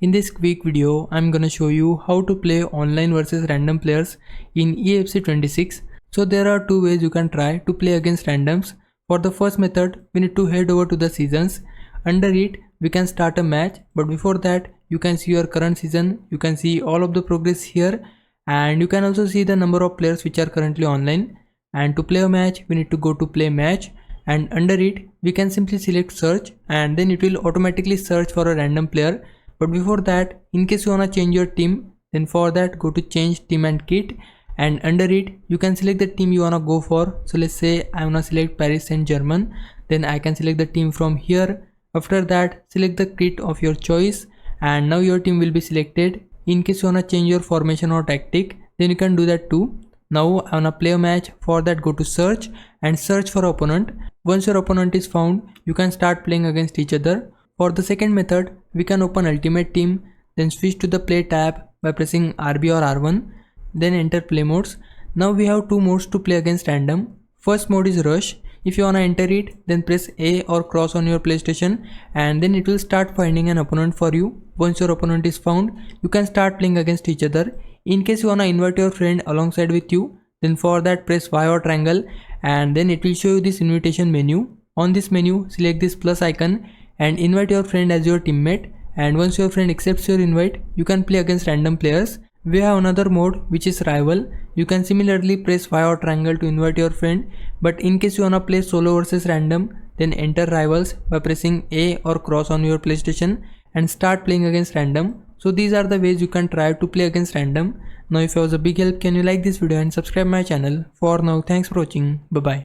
In this quick video, I'm gonna show you how to play online versus random players in EFC 26. So there are two ways you can try to play against randoms. For the first method, we need to head over to the seasons. Under it, we can start a match, but before that, you can see your current season. You can see all of the progress here, and you can also see the number of players which are currently online. And to play a match, we need to go to play match, and under it, we can simply select search, and then it will automatically search for a random player. But before that, in case you wanna change your team, then for that go to change team and kit, and under it you can select the team you wanna go for. So let's say I wanna select Paris Saint-Germain, then I can select the team from here. After that, select the kit of your choice, and now your team will be selected. In case you wanna change your formation or tactic, then you can do that too. Now I wanna play a match. For that, go to search and search for opponent. Once your opponent is found, you can start playing against each other. For the second method, we can open Ultimate Team, then switch to the Play tab by pressing RB or R1, then enter Play Modes. Now we have two modes to play against random. First mode is Rush. If you wanna enter it, then press A or cross on your PlayStation, and then it will start finding an opponent for you. Once your opponent is found, you can start playing against each other. In case you wanna invite your friend alongside with you, then for that press Y or triangle, and then it will show you this invitation menu. On this menu, select this plus icon and invite your friend as your teammate, and once your friend accepts your invite, you can play against random players. We have another mode which is rival. You can similarly press Y or triangle to invite your friend, but in case you wanna play solo versus random, then enter rivals by pressing A or cross on your PlayStation and start playing against random. So these are the ways you can try to play against random. Now if it was a big help, can you like this video and subscribe my channel. For now, thanks for watching. Bye bye.